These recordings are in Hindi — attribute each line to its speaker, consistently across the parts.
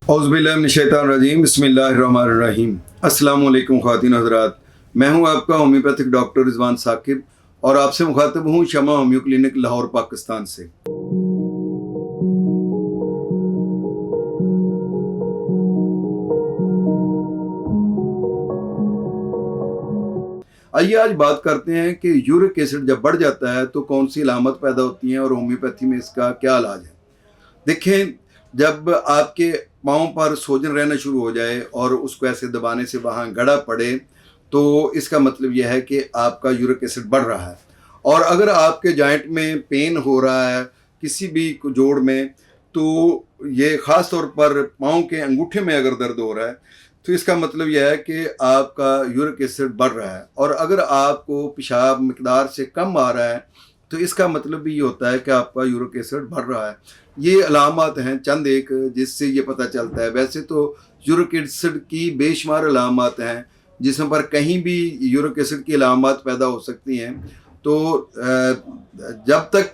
Speaker 1: औज़ुबिल्लाहिमिनश्शैतानिर्रजीम बिस्मिल्लाहिर्रहमानिर्रहीम। अस्सलामु अलैकुम ख़वातीन हज़रात, मैं हूं आपका होम्योपैथिक डॉक्टर रिजवान साकिब और आपसे मुखातिब हूं शमा होम्यो क्लिनिक लाहौर पाकिस्तान से। आइए आज बात करते हैं कि यूरिक एसिड जब बढ़ जाता है तो कौन सी अलामत पैदा होती हैं और होम्योपैथी में इसका क्या इलाज है। देखें, जब आपके पाँव पर सोजन रहना शुरू हो जाए और उसको ऐसे दबाने से वहाँ गड़ा पड़े तो इसका मतलब यह है कि आपका यूरिक एसिड बढ़ रहा है। और अगर आपके जॉइंट में पेन हो रहा है किसी भी जोड़ में, तो ये ख़ास तौर पर पाँव के अंगूठे में अगर दर्द हो रहा है तो इसका मतलब यह है कि आपका यूरिक एसिड बढ़ रहा है। और अगर आपको पेशाब मिकदार से कम आ रहा है तो इसका मतलब भी ये होता है कि आपका यूरिक एसिड बढ़ रहा है। ये अलामत हैं चंद एक जिससे ये पता चलता है। वैसे तो यूरिक एसिड की बेशुमार अलामत हैं जिसमें पर कहीं भी यूरिक एसिड की अलामत पैदा हो सकती हैं। तो जब तक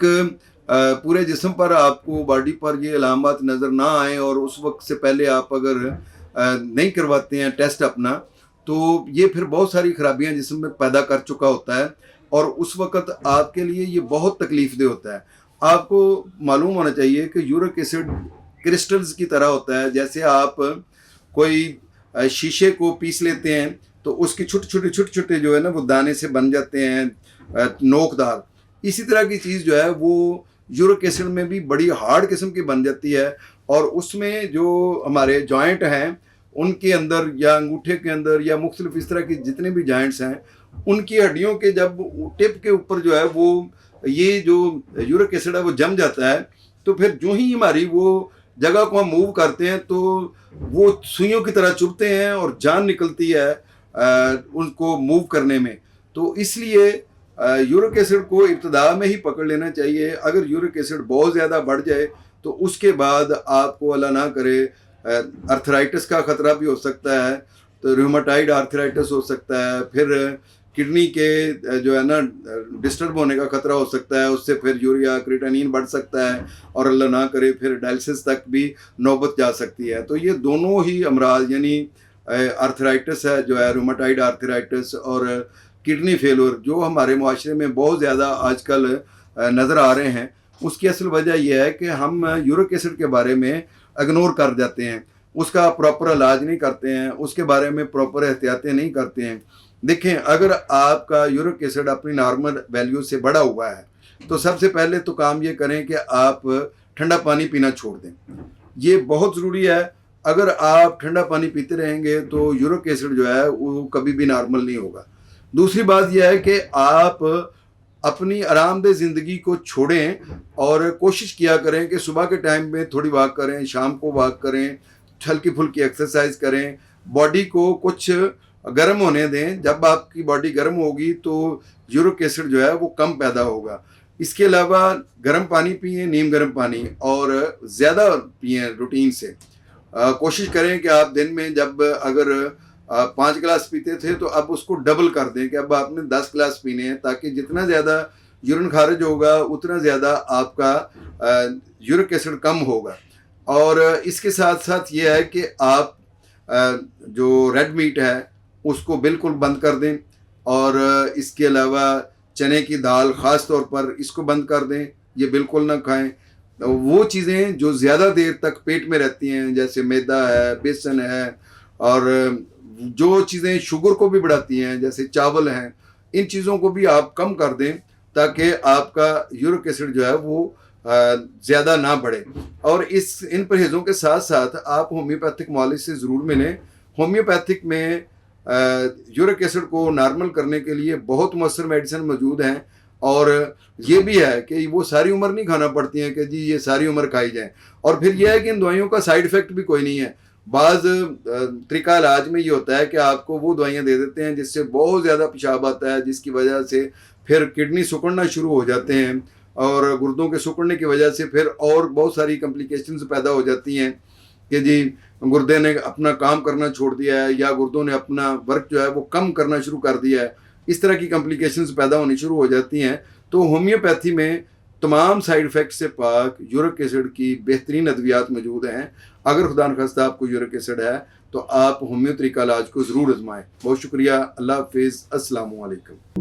Speaker 1: पूरे जिस्म पर आपको बॉडी पर ये अलामत नज़र ना आए और उस वक्त से पहले आप अगर नहीं करवाते हैं टेस्ट अपना, तो ये फिर बहुत सारी खराबियां जिस्म में पैदा कर चुका होता है और उस वक्त आपके लिए ये बहुत तकलीफ दे होता है। आपको मालूम होना चाहिए कि यूरिक एसिड क्रिस्टल्स की तरह होता है। जैसे आप कोई शीशे को पीस लेते हैं तो उसके छोटे छोटे जो है ना वो दाने से बन जाते हैं नोकदार। इसी तरह की चीज़ जो है वो यूरिक एसिड में भी बड़ी हार्ड किस्म की बन जाती है और उसमें जो हमारे जॉइंट हैं उनके अंदर या अंगूठे के अंदर या मुख्तलिफ इस तरह की जितने भी जॉइंट्स हैं उनकी हड्डियों के जब टिप के ऊपर जो है वो ये जो यूरिक एसिड है वो जम जाता है, तो फिर जो ही हमारी वो जगह को हम मूव करते हैं तो वो सुइयों की तरह चुभते हैं और जान निकलती है उनको मूव करने में। तो इसलिए यूरिक एसिड को इब्तदा में ही पकड़ लेना चाहिए। अगर यूरिक एसिड बहुत ज़्यादा बढ़ जाए तो उसके बाद आपको अल्लाह ना करे अर्थराइटिस का ख़तरा भी हो सकता है, तो रूमेटाइड आर्थराइटिस हो सकता है, फिर किडनी के जो है ना डिस्टर्ब होने का खतरा हो सकता है, उससे फिर यूरिया क्रिएटिनिन बढ़ सकता है और अल्लाह ना करे फिर डायलिसिस तक भी नौबत जा सकती है। तो ये दोनों ही अमराज यानी आर्थराइटिस है जो है रूमेटाइड आर्थराइटिस और किडनी फेलियर जो हमारे माशरे में बहुत ज़्यादा आजकल नज़र आ रहे हैं, उसकी असल वजह यह है कि हम यूरिक एसिड के बारे में इग्नोर कर जाते हैं, उसका प्रॉपर इलाज नहीं करते हैं, उसके बारे में प्रॉपर एहतियातें नहीं करते हैं। देखें, अगर आपका यूरिक एसिड अपनी नॉर्मल वैल्यू से बढ़ा हुआ है तो सबसे पहले तो काम ये करें कि आप ठंडा पानी पीना छोड़ दें। ये बहुत ज़रूरी है। अगर आप ठंडा पानी पीते रहेंगे तो यूरिक एसिड जो है वो कभी भी नॉर्मल नहीं होगा। दूसरी बात यह है कि आप अपनी आरामदेह ज़िंदगी को छोड़ें और कोशिश किया करें कि सुबह के टाइम में थोड़ी वॉक करें, शाम को वॉक करें, हल्की फुल्की एक्सरसाइज करें, बॉडी को कुछ गर्म होने दें। जब आपकी बॉडी गर्म होगी तो यूरिक एसिड जो है वो कम पैदा होगा। इसके अलावा गर्म पानी पिए, नीम गर्म पानी, और ज़्यादा पिए रूटीन से। कोशिश करें कि आप दिन में जब अगर 5 गिलास पीते थे तो अब उसको डबल कर दें कि अब आपने 10 गिलास पीने हैं, ताकि जितना ज़्यादा यूरिन खारिज होगा उतना ज़्यादा आपका यूरिक एसिड कम होगा। और इसके साथ साथ ये है कि आप जो रेड मीट है उसको बिल्कुल बंद कर दें और इसके अलावा चने की दाल ख़ास तौर पर इसको बंद कर दें, ये बिल्कुल ना खाएं। वो चीज़ें जो ज़्यादा देर तक पेट में रहती हैं जैसे मैदा है, बेसन है, और जो चीज़ें शुगर को भी बढ़ाती हैं जैसे चावल हैं, इन चीज़ों को भी आप कम कर दें ताकि आपका यूरिक एसिड जो है वो ज़्यादा ना बढ़े। और इन परहेज़ों के साथ साथ आप होम्योपैथिक मॉलिज से ज़रूर मिलें। होम्योपैथिक में यूरिक एसिड को नॉर्मल करने के लिए बहुत मौसर मेडिसिन मौजूद हैं और ये भी है कि वो सारी उम्र नहीं खाना पड़ती हैं कि जी ये सारी उम्र खाई जाए। और फिर यह है कि इन दवाइयों का साइड इफ़ेक्ट भी कोई नहीं है। बाज़ तरीका इलाज में ये होता है कि आपको वो दवाइयाँ दे देते हैं जिससे बहुत ज़्यादा पेशाब आता है, जिसकी वजह से फिर किडनी सिकुड़ना शुरू हो जाते हैं और गुर्दों के सिकुड़ने की वजह से फिर और बहुत सारी कॉम्प्लिकेशंस पैदा हो जाती हैं कि जी गुर्दे ने अपना काम करना छोड़ दिया है या गुर्दों ने अपना वर्क जो है वो कम करना शुरू कर दिया है। इस तरह की कॉम्प्लिकेशंस पैदा होनी शुरू हो जाती हैं। तो होम्योपैथी में तमाम साइड इफ़ेक्ट से पाक यूरिक एसिड की बेहतरीन अद्वियात मौजूद हैं। अगर खुदा न खास्ता आपको यूरिक एसिड है तो आप होम्यो तरीका इलाज को ज़रूर आजमाएं। बहुत शुक्रिया। अल्लाह हाफिज़। अस्सलामु अलैकुम।